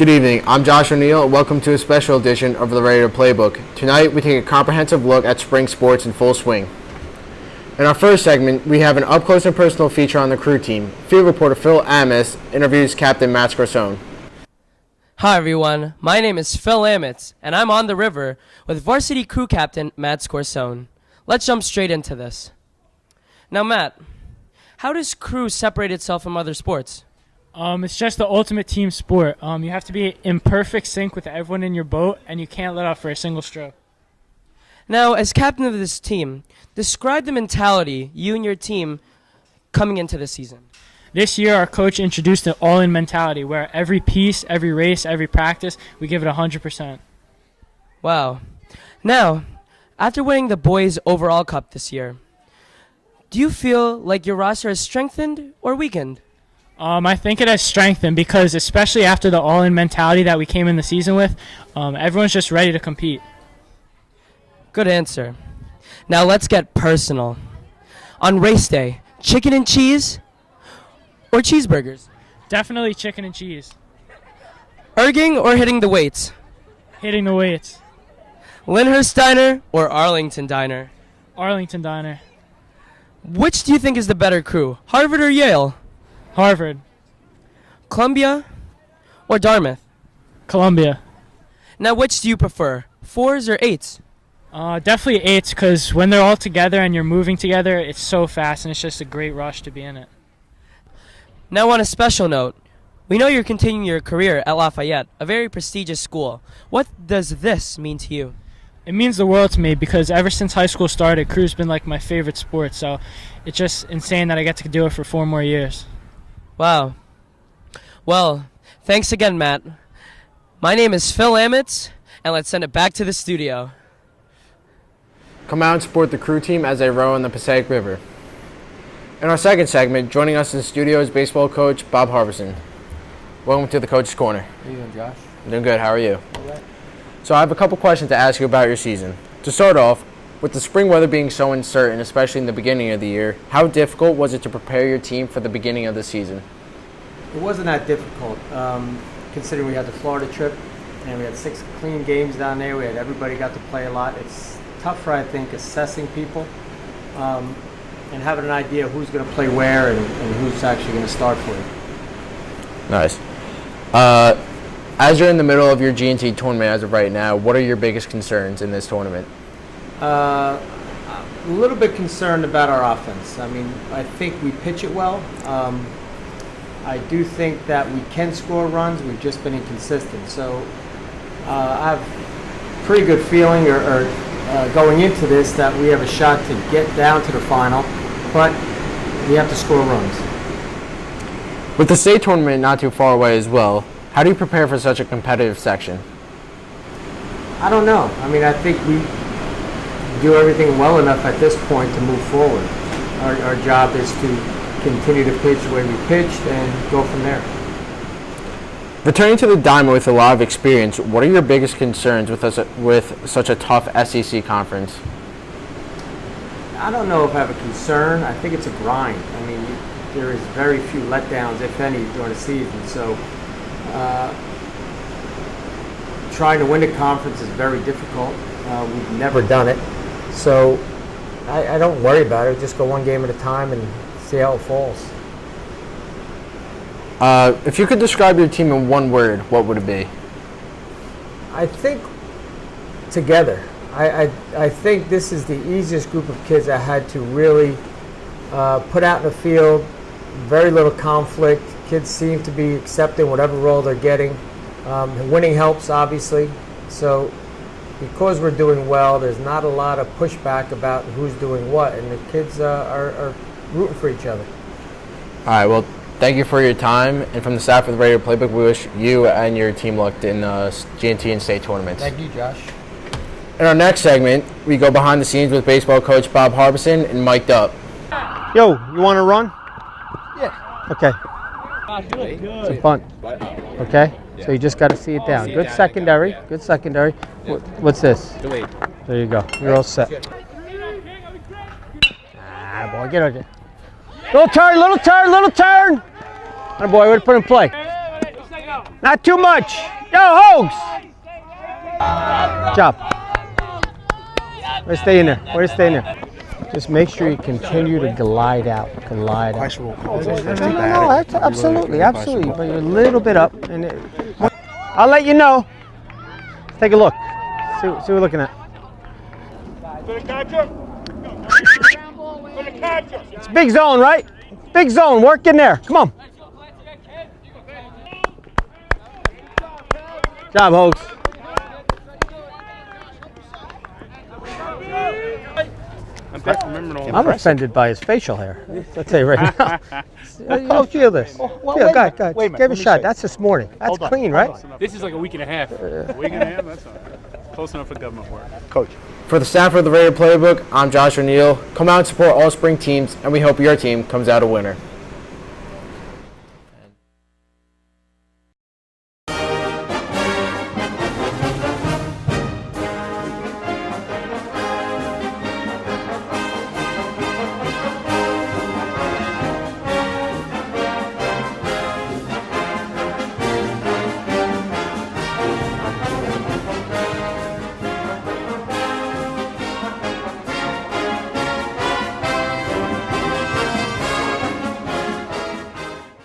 Good evening, I'm Josh O'Neill and welcome to a special edition of the Radio Playbook. Tonight we take a comprehensive look at spring sports in full swing. In our first segment, we have an up-close and personal feature on the crew team. Field reporter Phil Amitz interviews Captain Matt Scorsone. Hi everyone, my name is Phil Amitz and I'm on the river with varsity crew captain Matt Scorsone. Let's jump straight into this. Now Matt, how does crew separate itself from other sports? It's just the ultimate team sport. You have to be in perfect sync with everyone in your boat, and you can't let off for a single stroke. Now, as captain of this team, describe the mentality you and your team coming into this season. This year, our coach introduced an all-in mentality where every piece, every race, every practice, we give it 100%. Wow. Now, after winning the boys' overall cup this year, do you feel like your roster has strengthened or weakened? I think it has strengthened because especially after the all-in mentality that we came in the season with, everyone's just ready to compete. Good answer. Now let's get personal. On race day, chicken and cheese or cheeseburgers? Definitely chicken and cheese. Erging or hitting the weights? Hitting the weights. Lyndhurst Diner or Arlington Diner? Arlington Diner. Which do you think is the better crew, Harvard or Yale? Harvard. Columbia or Dartmouth? Columbia. Now, which do you prefer, 4s or 8s? Definitely 8s because when they're all together and you're moving together, it's so fast and it's just a great rush to be in it. Now, on a special note, we know you're continuing your career at Lafayette, a very prestigious school. What does this mean to you? It means the world to me because ever since high school started, crew's been like my favorite sport, so it's just insane that I get to do it for 4 more years. Wow. Well, thanks again, Matt. My name is Phil Amitz, and let's send it back to the studio. Come out and support the crew team as they row on the Passaic River. In our second segment, joining us in the studio is baseball coach Bob Harbison. Welcome to the Coach's Corner. How are you doing, Josh? I'm doing good. How are you? All right. So I have a couple questions to ask you about your season. To start off, with the spring weather being so uncertain, especially in the beginning of the year, how difficult was it to prepare your team for the beginning of the season? It wasn't that difficult, considering we had the Florida trip and we had 6 clean games down there. We had everybody got to play a lot. It's tougher, I think, assessing people and having an idea who's going to play where and who's actually going to start for you. Nice. As you're in the middle of your G&T tournament as of right now, what are your biggest concerns in this tournament? A little bit concerned about our offense. I mean, I think we pitch it well. I do think that we can score runs. We've just been inconsistent. So I have pretty good feeling going into this that we have a shot to get down to the final, but we have to score runs. With the state tournament not too far away as well, how do you prepare for such a competitive section? I don't know. I mean, I think we do everything well enough at this point to move forward. Our job is to continue to pitch the way we pitched and go from there. Returning to the diamond with a lot of experience, what are your biggest concerns with such a tough SEC conference? I don't know if I have a concern. I think it's a grind. I mean, there is very few letdowns, if any, during the season. So trying to win the conference is very difficult. We've never done it. So I don't worry about it. Just go one game at a time and see how it falls. If you could describe your team in one word, what would it be? I think together. I think this is the easiest group of kids I had to really put out in the field. Very little conflict. Kids seem to be accepting whatever role they're getting. Winning helps, obviously. So because we're doing well, there's not a lot of pushback about who's doing what, and the kids are rooting for each other. All right, well, thank you for your time, and from the staff of the Radio Playbook, we wish you and your team luck in the G&T and state tournaments. Thank you, Josh. In our next segment, we go behind the scenes with baseball coach Bob Harbison and Mic'd Up. Yo, you want to run? Yeah. Okay. Good. Some fun. Okay. So you just got to see it down. Good secondary. Good secondary. What's this? Delayed. There you go. You're all set. Ah, boy, get out there. Little turn, little turn, little turn. Atta boy, way to put in play. Let's go. Not too much. Go, Hogs. Good job. Way to stay in there. Way to stay in there. Just make sure you continue to glide out. Glide out. No, absolutely, absolutely. But you're a little bit up. And I'll let you know. Let's take a look. See what we're looking at. It's big zone, right? Big zone. Work in there. Come on. Good job, Hogs. I'm offended by his facial hair. I'll tell you right now. Oh, feel this. Feel, go ahead. Give it a shot. That's this morning. That's clean, right? This is like a week and a half. A week and a half? That's close enough for government work. Coach. For the staff of the Raider Playbook, I'm Josh O'Neill. Come out and support all spring teams, and we hope your team comes out a winner.